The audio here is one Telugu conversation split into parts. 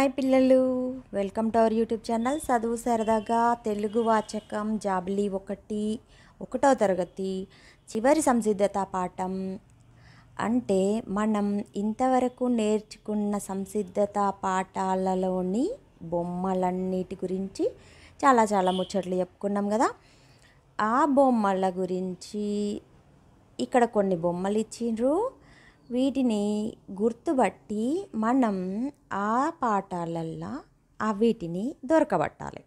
హాయ్ పిల్లలు, welcome to our YouTube channel చదువు సరదాగా తెలుగు వాచకం జాబిలీ ఒకటో తరగతి చివరి సంసిద్ధత పాఠం. అంటే మనం ఇంతవరకు నేర్చుకున్న సంసిద్ధత పాఠాలలోని బొమ్మలన్నిటి గురించి చాలా ముచ్చట్లు చెప్పుకున్నాం కదా. ఆ బొమ్మల గురించి ఇక్కడ కొన్ని బొమ్మలు ఇచ్చిండ్రు. వీటిని గుర్తుబట్టి మనం ఆ పాఠాలల్లో వీటిని దొరకబట్టాలి.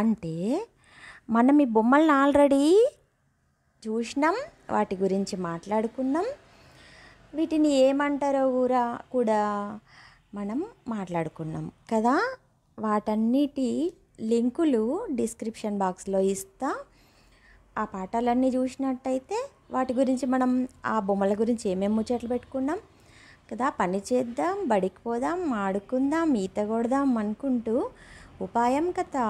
అంటే మనం ఈ బొమ్మలను ఆల్రెడీ చూసినాం, వాటి గురించి మాట్లాడుకున్నాం. వీటిని ఏమంటారో కూడా మనం మాట్లాడుకున్నాం కదా. వాటన్నిటి లింకులు డిస్క్రిప్షన్ బాక్స్లో ఇస్తా. ఆ పాఠాలన్నీ చూసినట్టయితే వాటి గురించి మనం ఆ బొమ్మల గురించి ఏమేమి ముచ్చట్లు పెట్టుకున్నాం కదా. పని చేద్దాం, బడికి పోదాం, ఆడుకుందాం, ఈత కొడదాం అనుకుంటూ ఉపాయం కదా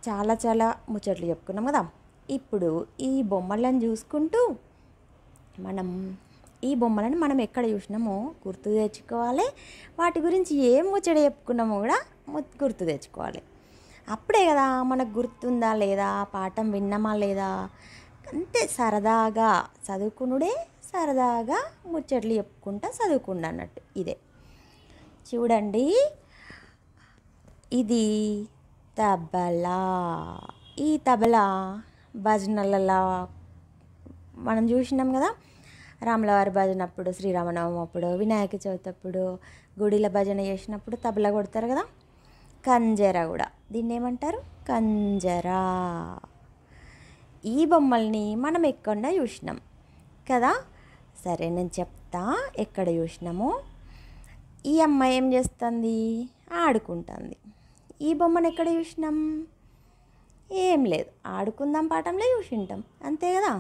చాలా ముచ్చట్లు చెప్పుకున్నాం కదా. ఇప్పుడు ఈ బొమ్మలను చూసుకుంటూ ఈ బొమ్మలను మనం ఎక్కడ చూసినామో గుర్తు తెచ్చుకోవాలి. వాటి గురించి ఏం ముచ్చట చెప్పుకున్నామో కూడా గుర్తు తెచ్చుకోవాలి. అప్పుడే కదా మనకు గుర్తుందా లేదా, పాఠం విన్నామా లేదా. అంతే సరదాగా చదువుకునుడే, సరదాగా ముచ్చట్లు చెప్పుకుంటా చదువుకుండా అన్నట్టు. ఇదే చూడండి, ఇది తబలా. ఈ తబలా భజనలలో మనం చూసినాం కదా. రాములవారి భజన అప్పుడు, శ్రీరామనవమి అప్పుడు, వినాయక చవితి అప్పుడు, గుడిలో భజన చేసినప్పుడు తబలా కొడతారు కదా. కంజరా కూడా, దీన్ని ఏమంటారు? కంజరా. ఈ బొమ్మల్ని మనం ఎక్కడ చూసినాం కదా. సరే నేను చెప్తా ఎక్కడ చూసినామో. ఈ అమ్మాయి ఏం చేస్తుంది? ఆడుకుంటుంది. ఈ బొమ్మను ఎక్కడ చూసినాం? ఏం లేదు, ఆడుకుందాం పాఠంలో చూసి ఉంటాం, అంతే కదా.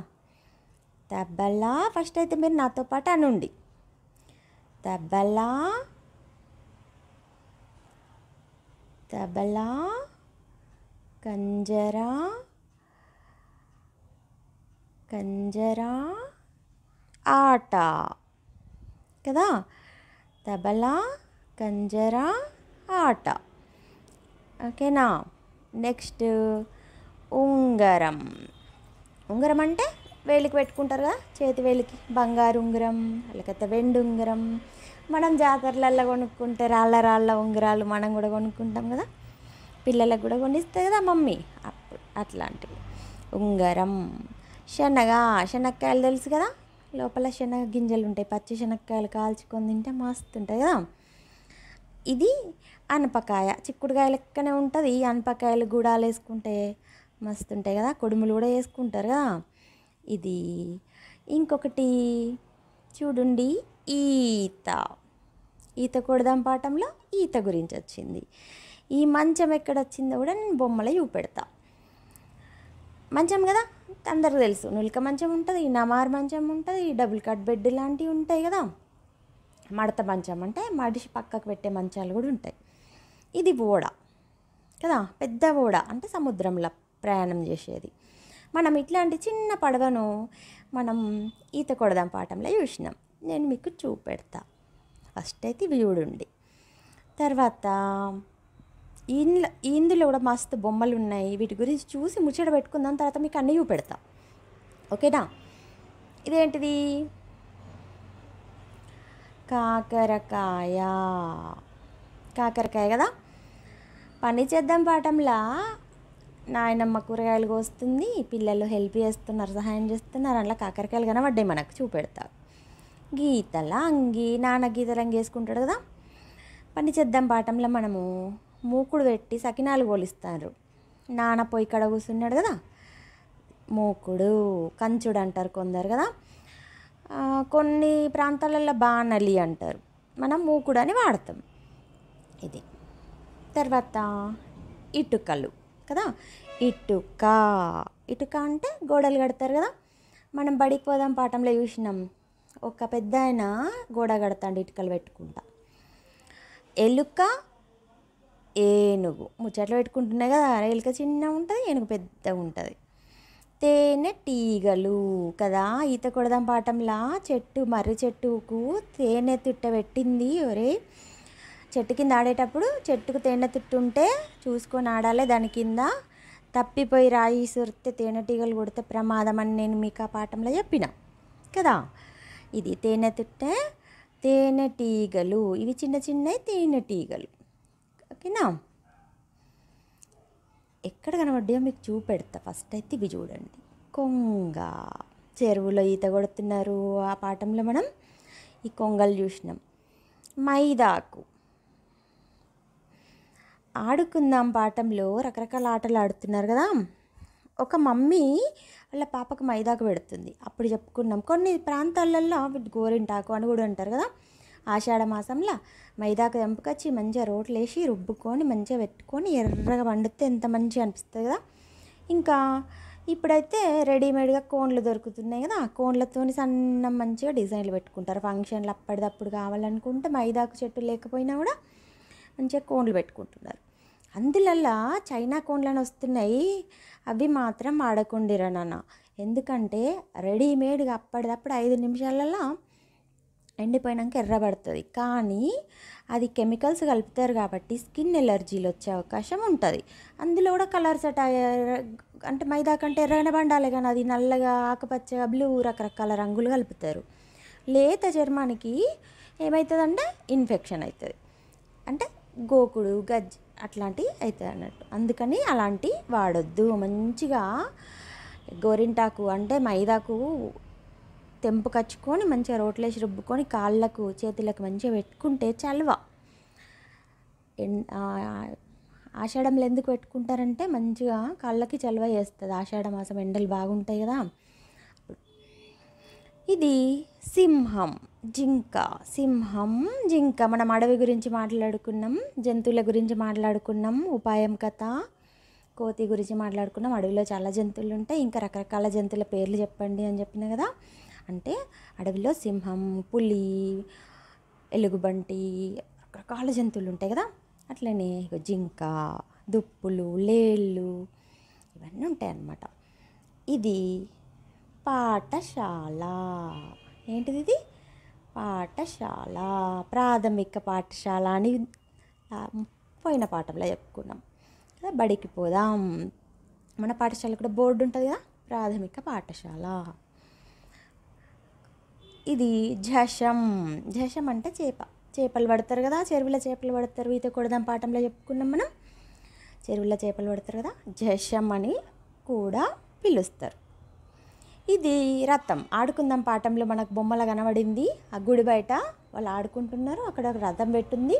తబలా. ఫస్ట్ అయితే మీరు నాతో పాటు అనుండి. తబలా తబలా, కంజరా, కంజరా, ఆట కదా. తబలా, కంజరా, ఆట. ఓకేనా. నెక్స్ట్ ఉంగరం. ఉంగరం అంటే వేలికి పెట్టుకుంటారు కదా, చేతి వేలికి. బంగారు ఉంగరం, లేకపోతే వెండి ఉంగరం. మనం జాతరలలో కొనుక్కుంటే రాళ్ళ ఉంగరాలు మనం కూడా కొనుక్కుంటాం కదా. పిల్లలకు కూడా కొనిస్తుంది కదా మమ్మీ. అప్పుడు అట్లాంటివి ఉంగరం. శనక్కాయలు తెలుసు కదా, లోపల శనగ గింజలు ఉంటాయి. పచ్చి శనక్కాయలు కాల్చుకొని తింటే మస్తు ఉంటాయి కదా. ఇది అనపకాయ, చిక్కుడుకాయ లెక్కనే ఉంటుంది. ఈ అనపకాయలు గూడాలు వేసుకుంటే మస్తు ఉంటాయి కదా. కొడుములు కూడా వేసుకుంటారు కదా. ఇది ఇంకొకటి చూడండి, ఈత కొడదాం పాఠంలో ఈత గురించి వచ్చింది. ఈ మంచం ఎక్కడ వచ్చిందో కూడా నేను బొమ్మలో చూపెడతా. మంచం కదా అందరికి తెలుసు. నులక మంచం ఉంటుంది, నమార్ మంచం ఉంటుంది, డబుల్ కట్ బెడ్ లాంటివి ఉంటాయి కదా. మడత మంచం అంటే మడిసి పక్కకు పెట్టే మంచాలు కూడా ఉంటాయి. ఇది ఓడ కదా, పెద్ద ఓడ అంటే సముద్రంలో ప్రయాణం చేసేది. మనం ఇట్లాంటి చిన్న పడవను మనం ఈత కొడదాం పాఠంలో చూసినాం. నేను మీకు చూపెడతా. ఫస్ట్ అయితే ఇవి చూడండి. తర్వాత ఇందులో కూడా మస్తు బొమ్మలు ఉన్నాయి. వీటి గురించి చూసి ముచ్చట పెట్టుకుందాం. తర్వాత మీకు అన్నీ చూపెడతా, ఓకేనా. ఇదేంటిది? కాకరకాయ. కాకరకాయ కదా. పని చేద్దాం పాఠంలో నాయనమ్మ కూరగాయలు కోస్తుంది, పిల్లలు హెల్ప్ చేస్తున్నారు, సహాయం చేస్తున్నారు. అట్లా కాకరకాయలు కనబడ్డాయి మనకు, చూపెడతా. గీతల అంగి. నాన్న గీతల అంగి వేసుకుంటాడు కదా. పని చేద్దాం పాఠంలో మనము మూకుడు పెట్టి సకినాలు కోలిస్తారు. నాన్న పొయ్యి కడ కూర్చున్నాడు కదా. మూకుడు, కంచుడు అంటారు కొందరు కదా. కొన్ని ప్రాంతాలలో బాణలి అంటారు, మనం మూకుడు అని వాడతాం. ఇది తర్వాత ఇటుకలు కదా. ఇటుక అంటే గోడలు కడతారు కదా. మనం బడికి పోదాం పాఠంలో చూసినాం, ఒక పెద్ద ఆయన గోడ కడతాడు ఇటుకలు పెట్టుకుంటా. ఎలుక, ఏనుగు ముచ్చట్లు పెట్టుకుంటున్నాయి కదా. ఎలుక చిన్న ఉంటుంది, ఏనుగు పెద్దగా ఉంటుంది. తేనెటీగలు కదా. ఈత కొడదాం పాఠంలా మర్రి చెట్టుకు తేనె తుట్ట పెట్టింది. ఒరే చెట్టు కింద ఆడేటప్పుడు చెట్టుకు తేనె తిట్టు ఉంటే చూసుకొని ఆడాలి. దాని కింద తప్పిపోయి రాయి సురితే తేనెటీగలు కొడితే ప్రమాదం అని నేను మీకు ఆ పాఠంలో చెప్పిన కదా. ఇది తేనె తేనెటీగలు, ఇవి చిన్న చిన్న తేనెటీగలు. ఓకేనా? ఎక్కడ కనబడ్డాయో మీకు చూపెడతా. ఫస్ట్ అయితే ఇవి చూడండి. కొంగ, చెరువులో ఈత కొడుతున్నారు. ఆ పాఠంలో మనం ఈ కొంగలు చూసినాం. మైదాకు, ఆడుకుందాం పాఠంలో రకరకాల ఆటలు ఆడుతున్నారు కదా. ఒక మమ్మీ వాళ్ళ పాపకు మైదాకు పెడుతుంది. అప్పుడు చెప్పుకున్నాం కొన్ని ప్రాంతాలలో గోరింటాకు అని కూడా అంటారు కదా. ఆషాఢ మాసంలో మైదాకు తెంపుకొచ్చి మంచిగా రోట్లు వేసి రుబ్బుకొని మంచిగా పెట్టుకొని ఎర్రగా వండితే ఎంత మంచిగా అనిపిస్తుంది కదా. ఇంకా ఇప్పుడైతే రెడీమేడ్గా కోన్లు దొరుకుతున్నాయి కదా. కోన్లతో సన్న మంచిగా డిజైన్లు పెట్టుకుంటారు. ఫంక్షన్లు అప్పటిదప్పుడు కావాలనుకుంటే మైదాకు చెట్టు లేకపోయినా కూడా మంచిగా కోన్లు పెట్టుకుంటున్నారు. అందులల్లా చైనా కోన్లను వస్తున్నాయి. అవి మాత్రం వాడకుండిరా నాన్న. ఎందుకంటే రెడీమేడ్గా అప్పటిదప్పుడు 5 నిమిషాలలో ఎండిపోయినాక ఎర్రబడుతుంది. కానీ అది కెమికల్స్ కలుపుతారు కాబట్టి స్కిన్ ఎలర్జీలు వచ్చే అవకాశం ఉంటుంది. అందులో కూడా కలర్స్ అంటే మైదా కంటే ఎర్రగానే పండాలి, కానీ అది నల్లగా, ఆకుపచ్చగా, బ్లూ రకరకాల రంగులు కలుపుతారు. లేత చర్మానికి ఏమవుతుందంటే ఇన్ఫెక్షన్ అవుతుంది. అంటే గోకుడు, గజ్జి అట్లాంటివి అవుతుంది అన్నట్టు. అందుకని అలాంటివి వాడొద్దు. మంచిగా గోరింటాకు అంటే మైదాకు తెంపుకొచ్చుకొని మంచిగా రోట్లేసి రుబ్బుకొని కాళ్ళకు చేతులకు మంచిగా పెట్టుకుంటే చలువ. ఆషాఢంలో ఎందుకు పెట్టుకుంటారంటే మంచిగా కాళ్ళకి చలువ చేస్తుంది. ఆషాఢ మాసం ఎండలు బాగుంటాయి కదా. ఇది సింహం, జింక. సింహం, జింక మనం అడవి గురించి మాట్లాడుకున్నాం, జంతువుల గురించి మాట్లాడుకున్నాం, ఉపాయం కథ, కోతి గురించి మాట్లాడుకున్నాం. అడవిలో చాలా జంతువులు ఉంటాయి. ఇంకా రకరకాల జంతువుల పేర్లు చెప్పండి అని చెప్పిన కదా. అంటే అడవిలో సింహం, పులి, ఎలుగుబంటి రకరకాల జంతువులు ఉంటాయి కదా. అట్లనే జింక, దుప్పులు, లేళ్ళు ఇవన్నీ ఉంటాయి అన్నమాట. ఇది పాఠశాల. ఏంటిది ఇది? పాఠశాల, ప్రాథమిక పాఠశాల అని పోయిన పాఠంలో చెప్పుకున్నాం కదా. బడికి పోదాం. మన పాఠశాల కూడా బోర్డు ఉంటుంది కదా, ప్రాథమిక పాఠశాల. ఇది జషం. జషం అంటే చేపలు పడతారు కదా, చెరువులో చేపలు పడతారు. ఈత కొడదాం పాఠంలో చెప్పుకున్నాం మనం. చెరువులో చేపలు పడతారు కదా, జషం అని కూడా పిలుస్తారు. ఇది రథం. ఆడుకుందాం పాఠంలో మనకు బొమ్మల కనబడింది. ఆ గుడి బయట వాళ్ళు ఆడుకుంటున్నారు. అక్కడ ఒక రథం పెట్టుంది.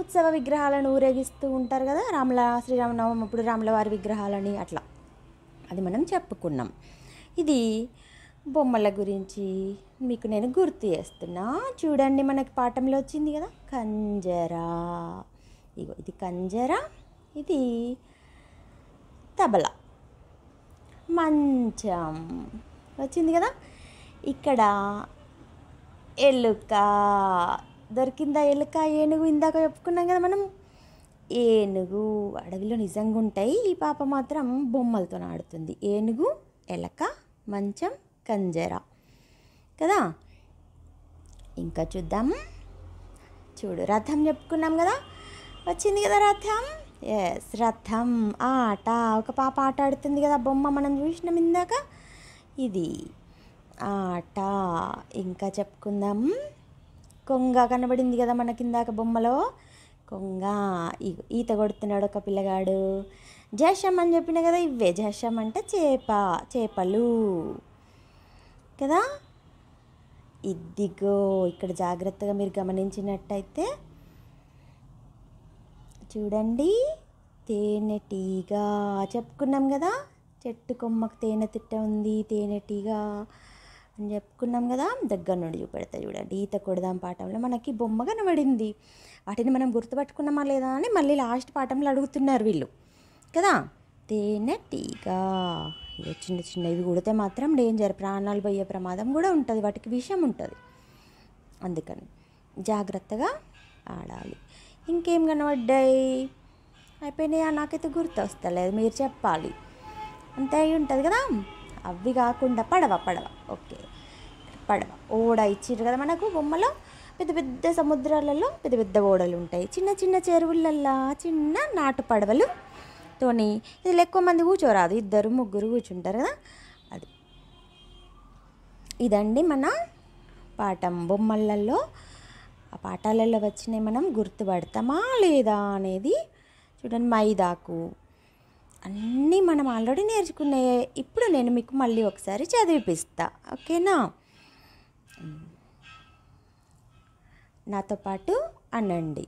ఉత్సవ విగ్రహాలను ఊరేగిస్తూ ఉంటారు కదా, శ్రీరామనవమి అప్పుడు రాముల వారి విగ్రహాలని అట్లా. అది మనం చెప్పుకున్నాం. ఇది బొమ్మల గురించి మీకు నేను గుర్తు చేస్తున్నా. చూడండి, మనకి పాఠంలో వచ్చింది కదా కంజరా. ఇగో ఇది కంజరా, ఇది తబలా, మంచం వచ్చింది కదా. ఇక్కడ ఎలుక దొరికిందా? ఎలుక, ఏనుగు ఇందాక చెప్పుకున్నాం కదా మనం. ఏనుగు అడవిలో నిజంగా ఉంటాయి. ఈ పాప మాత్రం బొమ్మలతో ఆడుతుంది. ఏనుగు, ఎలక, మంచం, కంజరా కదా. ఇంకా చూద్దాం. చూడు, రథం చెప్పుకున్నాం కదా, వచ్చింది కదా రథం. ఎస్, రథం ఆట. ఒక పాప ఆట ఆడుతుంది కదా, బొమ్మ మనం చూసినాం ఇందాక. ఇది ఆట. ఇంకా చెప్పుకుందాం. కొంగ కనబడింది కదా మనకి ఇందాక బొమ్మలో. కొంగ. ఈత కొడుతున్నాడు ఒక పిల్లగాడు. జషం అని చెప్పిన కదా, ఇవే జషం అంటే చేపలు కదా. ఇదిగో ఇక్కడ జాగ్రత్తగా మీరు గమనించినట్టయితే చూడండి, తేనెటీగ చెప్పుకున్నాం కదా. చెట్టు కొమ్మకు తేనె తిట్ట ఉంది, తేనెటీగ అని చెప్పుకున్నాం కదా. దగ్గర నుండి చూపెడతా చూడండి. ఈత కొడదాం పాఠంలో మనకి బొమ్మ కనబడింది. వాటిని మనం గుర్తుపట్టుకున్నామా లేదా అని మళ్ళీ లాస్ట్ పాఠంలో అడుగుతున్నారు వీళ్ళు కదా. తేనెటీగ. ఇవి చిన్న చిన్నవి కుడితే మాత్రం డేంజర్, ప్రాణాలు పోయే ప్రమాదం కూడా ఉంటుంది, వాటికి విషం ఉంటుంది. అందుకని జాగ్రత్తగా ఆడాలి. ఇంకేం కనబడ్డాయి? అయిపోయినాయా? నాకైతే గుర్తు వస్తలేదు, మీరు చెప్పాలి. అంతే అయి ఉంటుంది కదా. అవి కాకుండా పడవ. ఓకే, పడవ. ఓడ ఇచ్చిర్రు కదా మనకు బొమ్మలో. పెద్ద పెద్ద సముద్రాలలో పెద్ద పెద్ద ఓడలు ఉంటాయి, చిన్న చిన్న చెరువులల్లో చిన్న నాటు పడవలుతోని. ఇది ఎక్కువ మంది కూర్చోరాదు, 2 3 కూర్చుంటారు కదా, అది. ఇదండి మన పాఠం. బొమ్మలలో ఆ పాఠాలలో వచ్చినాయి మనం గుర్తుపడతామా లేదా అనేది చూడండి. మైదాకు అన్నీ మనం ఆల్రెడీ నేర్చుకునే. ఇప్పుడు నేను మీకు మళ్ళీ ఒకసారి చదివిపిస్తా, ఓకేనా? నాతో పాటు అనండి.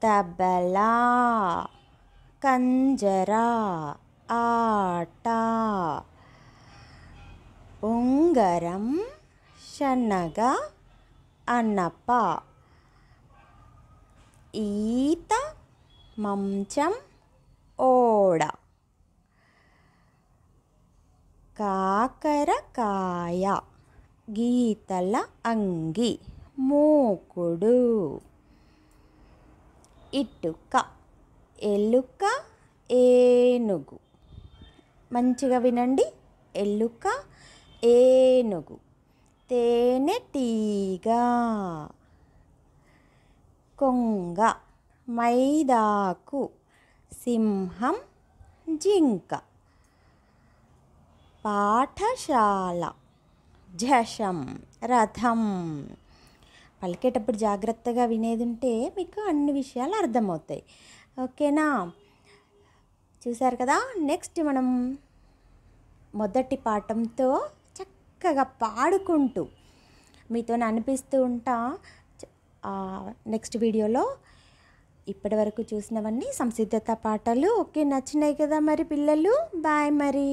తబలా, కంజరా, ఆట, ఉంగరం, శనగ, అనప, ఈత, మంచం, ఓడ, కాకరకాయ, గీతల అంగి, మూకుడు, ఇటుక, ఎలుక, ఏనుగు. మంచిగా వినండి. ఎలుక, ఏనుగు, తేనెటీగ, కొంగ, మైదాకు, సింహం, జింక, పాఠశాల, జషం, రథం. పలికేటప్పుడు జాగ్రత్తగా వినేది ఉంటే మీకు అన్ని విషయాలు అర్థమవుతాయి, ఓకేనా? చూసారు కదా. నెక్స్ట్ మనం మొదటి పాఠంతో చక్కగా పాడుకుంటూ మీతో అనిపిస్తూ ఉంటా. నెక్స్ట్ వీడియోలో ఇప్పటి వరకు చూసినవన్నీ సంసిద్ధత పాఠాలు. ఓకే, నచ్చినాయి కదా మరి పిల్లలు? బాయ్ మరి.